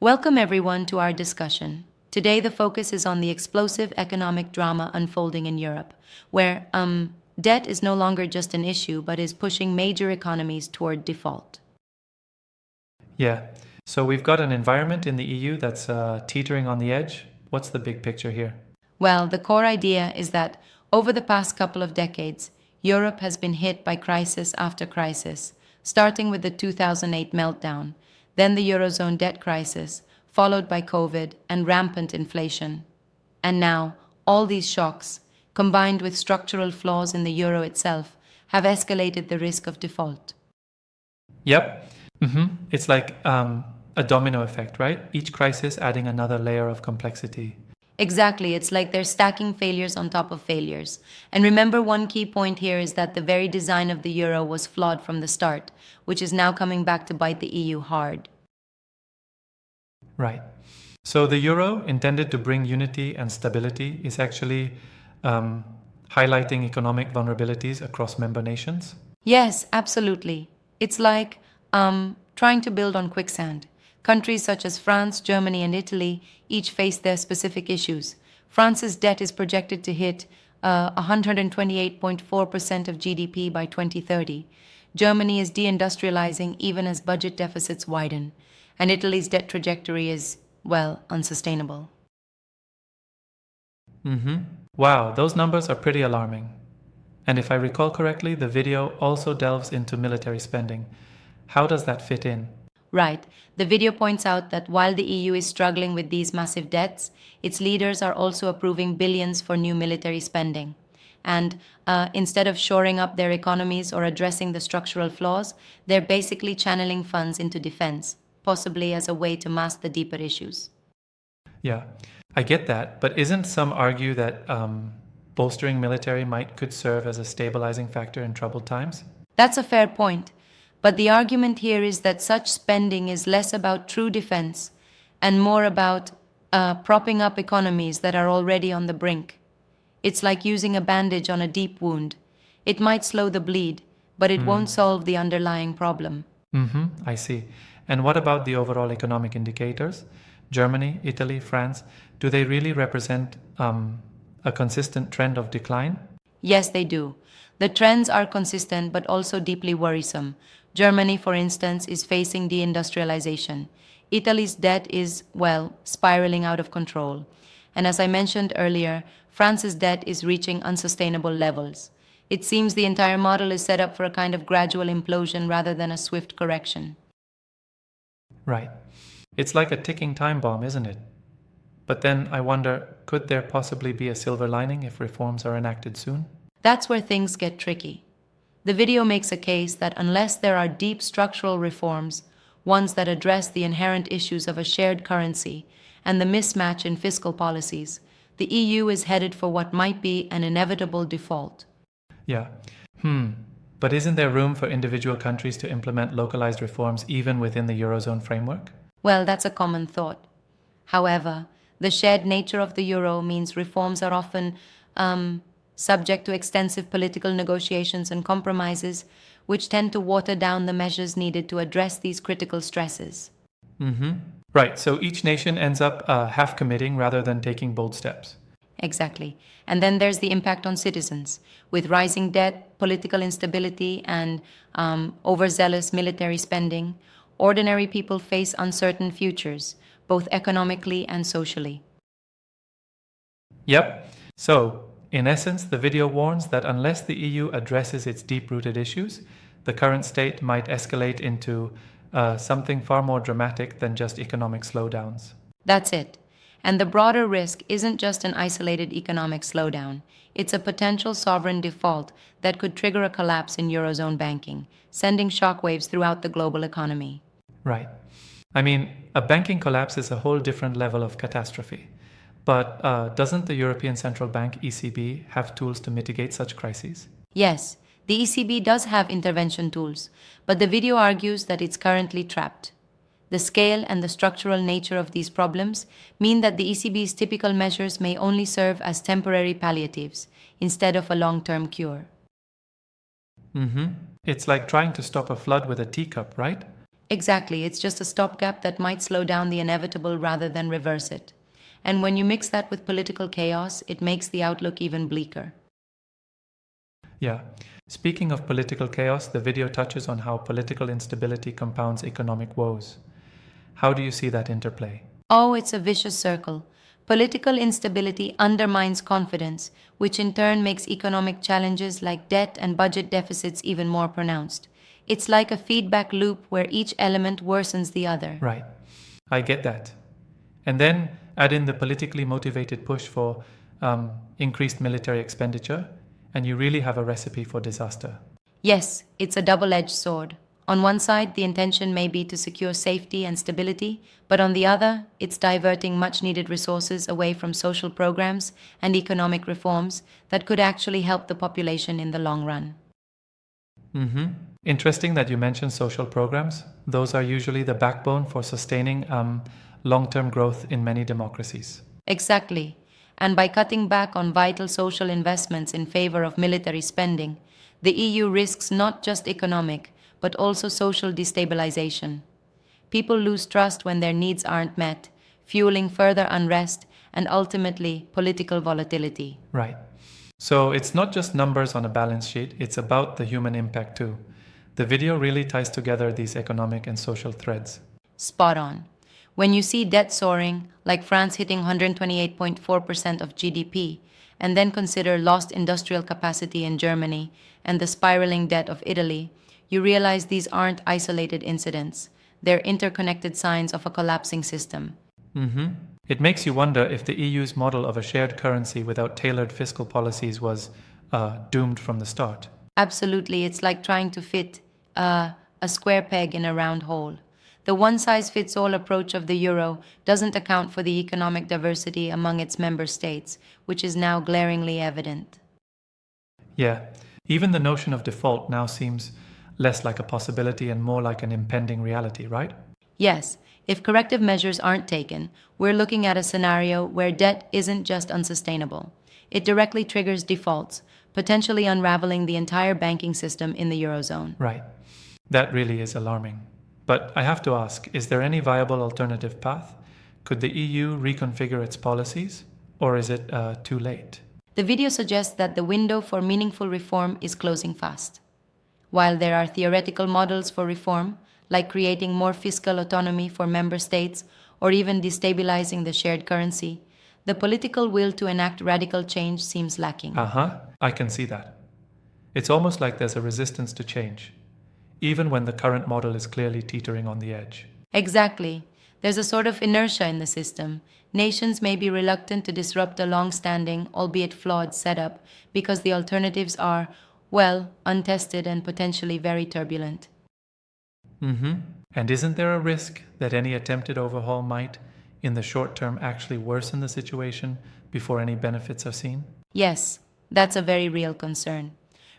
Welcome everyone to our discussion. Today the focus is on the explosive economic drama unfolding in Europe, where debt is no longer just an issue but is pushing major economies toward default. Yeah. So we've got an environment in the EU that's teetering on the edge. What's the big picture here? Well, the core idea is that over the past couple of decades, Europe has been hit by crisis after crisis, starting with the 2008 meltdown, then the Eurozone debt crisis, followed by COVID and rampant inflation. And now, all these shocks, combined with structural flaws in the euro itself, have escalated the risk of default. Yep. It's like a domino effect, right? Each crisis adding another layer of complexity. Exactly, it's like they're stacking failures on top of failures. And remember, one key point here is that the very design of the euro was flawed from the start, which is now coming back to bite the EU hard. Right. So the euro, intended to bring unity and stability, is actually highlighting economic vulnerabilities across member nations. Yes, absolutely. It's like trying to build on quicksand. Countries such as France, Germany, and Italy each face their specific issues. France's debt is projected to hit 128.4% of GDP by 2030. Germany is deindustrializing even as budget deficits widen. And Italy's debt trajectory is, well, unsustainable. Wow, those numbers are pretty alarming. And if I recall correctly, the video also delves into military spending. How does that fit in? Right. The video points out that while the EU is struggling with these massive debts, its leaders are also approving billions for new military spending. And instead of shoring up their economies or addressing the structural flaws, they're basically channeling funds into defense, possibly as a way to mask the deeper issues. Yeah, I get that, but isn't some argue that bolstering military might could serve as a stabilizing factor in troubled times? That's a fair point. But the argument here is that such spending is less about true defense and more about propping up economies that are already on the brink. It's like using a bandage on a deep wound. It might slow the bleed, but it won't solve the underlying problem. I see. And what about the overall economic indicators? Germany, Italy, France, do they really represent a consistent trend of decline? Yes, they do. The trends are consistent but also deeply worrisome. Germany, for instance, is facing deindustrialization. Italy's debt is, well, spiraling out of control. And as I mentioned earlier, France's debt is reaching unsustainable levels. It seems the entire model is set up for a kind of gradual implosion rather than a swift correction. Right. It's like a ticking time bomb, isn't it? But then I wonder, could there possibly be a silver lining if reforms are enacted soon? That's where things get tricky. The video makes a case that unless there are deep structural reforms, ones that address the inherent issues of a shared currency and the mismatch in fiscal policies, the EU is headed for what might be an inevitable default. Yeah. But isn't there room for individual countries to implement localized reforms even within the Eurozone framework? Well, that's a common thought. However, the shared nature of the euro means reforms are often subject to extensive political negotiations and compromises, which tend to water down the measures needed to address these critical stresses. Right, so each nation ends up half committing rather than taking bold steps. Exactly. And then there's the impact on citizens. With rising debt, political instability, and overzealous military spending, ordinary people face uncertain futures, both economically and socially. Yep. So, in essence, the video warns that unless the EU addresses its deep-rooted issues, the current state might escalate into something far more dramatic than just economic slowdowns. That's it. And the broader risk isn't just an isolated economic slowdown. It's a potential sovereign default that could trigger a collapse in Eurozone banking, sending shockwaves throughout the global economy. Right. I mean, a banking collapse is a whole different level of catastrophe. But doesn't the European Central Bank, ECB, have tools to mitigate such crises? Yes, the ECB does have intervention tools, but the video argues that it's currently trapped. The scale and the structural nature of these problems mean that the ECB's typical measures may only serve as temporary palliatives instead of a long-term cure. It's like trying to stop a flood with a teacup, right? Exactly, it's just a stopgap that might slow down the inevitable rather than reverse it. And when you mix that with political chaos, it makes the outlook even bleaker. Yeah. Speaking of political chaos, the video touches on how political instability compounds economic woes. How do you see that interplay? Oh, it's a vicious circle. Political instability undermines confidence, which in turn makes economic challenges like debt and budget deficits even more pronounced. It's like a feedback loop where each element worsens the other. Right. I get that. And then add in the politically motivated push for increased military expenditure, and you really have a recipe for disaster. Yes, it's a double edged sword. On one side, the intention may be to secure safety and stability, but on the other, it's diverting much needed resources away from social programs and economic reforms that could actually help the population in the long run. Mm-hmm. Interesting that you mentioned social programs. Those are usually the backbone for sustaining long term growth in many democracies. Exactly. And by cutting back on vital social investments in favor of military spending, the EU risks not just economic, but also social destabilization. People lose trust when their needs aren't met, fueling further unrest and ultimately political volatility. Right. So it's not just numbers on a balance sheet, it's about the human impact too. The video really ties together these economic and social threads. Spot on. When you see debt soaring, like France hitting 128.4% of GDP, and then consider lost industrial capacity in Germany and the spiraling debt of Italy, you realize these aren't isolated incidents. They're interconnected signs of a collapsing system. Mm-hmm. It makes you wonder if the EU's model of a shared currency without tailored fiscal policies was doomed from the start. Absolutely, it's like trying to fit a square peg in a round hole. The one size fits all approach of the euro doesn't account for the economic diversity among its member states, which is now glaringly evident. Yeah, even the notion of default now seems less like a possibility and more like an impending reality, right? Yes, if corrective measures aren't taken, we're looking at a scenario where debt isn't just unsustainable. It directly triggers defaults, potentially unraveling the entire banking system in the eurozone. Right. That really is alarming. But I have to ask, is there any viable alternative path? Could the EU reconfigure its policies, or is it too late? The video suggests that the window for meaningful reform is closing fast. While there are theoretical models for reform, like creating more fiscal autonomy for member states or even destabilizing the shared currency, the political will to enact radical change seems lacking. I can see that. It's almost like there's a resistance to change, even when the current model is clearly teetering on the edge. Exactly. There's a sort of inertia in the system. Nations may be reluctant to disrupt a long-standing, albeit flawed, setup because the alternatives are, well, untested and potentially very turbulent. Mm-hmm. And isn't there a risk that any attempted overhaul might, in the short term, actually worsen the situation before any benefits are seen? Yes, that's a very real concern.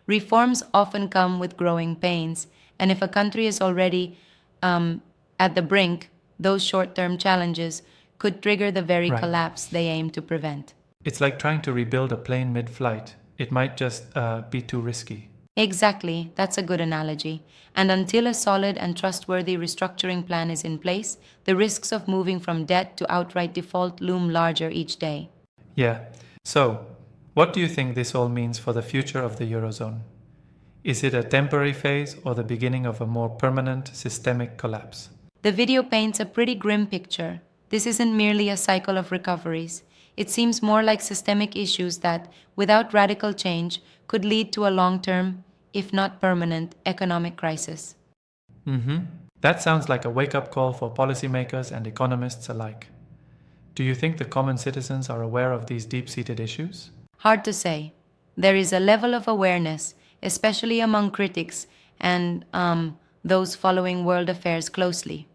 Reforms often come with growing pains, and if a country is already at the brink, those short-term challenges could trigger the very Right. collapse they aim to prevent. It's like trying to rebuild a plane mid-flight. It might just be too risky. Exactly, that's a good analogy. And until a solid and trustworthy restructuring plan is in place, the risks of moving from debt to outright default loom larger each day. Yeah. So, what do you think this all means for the future of the Eurozone? Is it a temporary phase or the beginning of a more permanent systemic collapse? The video paints a pretty grim picture. This isn't merely a cycle of recoveries. It seems more like systemic issues that, without radical change, could lead to a long-term, if not permanent, economic crisis. Mm-hmm. That sounds like a wake-up call for policymakers and economists alike. Do you think the common citizens are aware of these deep-seated issues? Hard to say. There is a level of awareness, especially among critics and those following world affairs closely.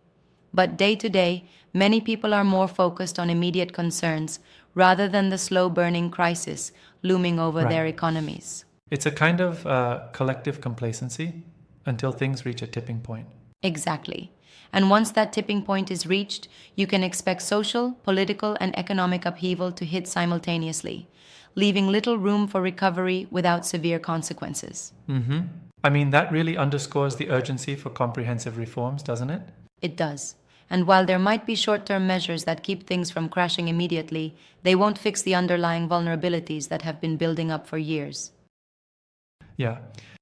But day to day, many people are more focused on immediate concerns rather than the slow-burning crisis looming over Right. their economies. It's a kind of collective complacency until things reach a tipping point. Exactly. And once that tipping point is reached, you can expect social, political, and economic upheaval to hit simultaneously, leaving little room for recovery without severe consequences. Mm-hmm. I mean, that really underscores the urgency for comprehensive reforms, doesn't it? It does. And while there might be short term measures that keep things from crashing immediately, they won't fix the underlying vulnerabilities that have been building up for years. Yeah.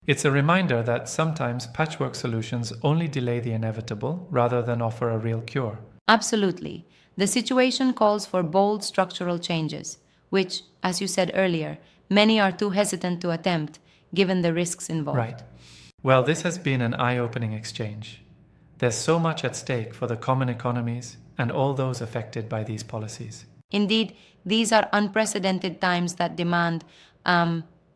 It's a reminder that sometimes patchwork solutions only delay the inevitable rather than offer a real cure. Absolutely. The situation calls for bold structural changes, which, as you said earlier, many are too hesitant to attempt given the risks involved. Right. Well, this has been an eye-opening exchange. There's so much at stake for the common economies and all those affected by these policies. Indeed, these are unprecedented times that demand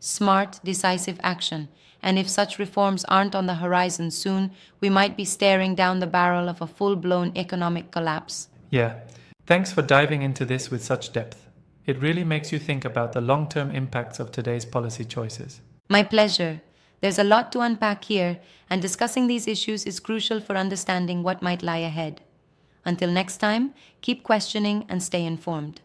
smart, decisive action. And if such reforms aren't on the horizon soon, we might be staring down the barrel of a full blown economic collapse. Yeah. Thanks for diving into this with such depth. It really makes you think about the long-term impacts of today's policy choices. My pleasure. There's a lot to unpack here, and discussing these issues is crucial for understanding what might lie ahead. Until next time, keep questioning and stay informed.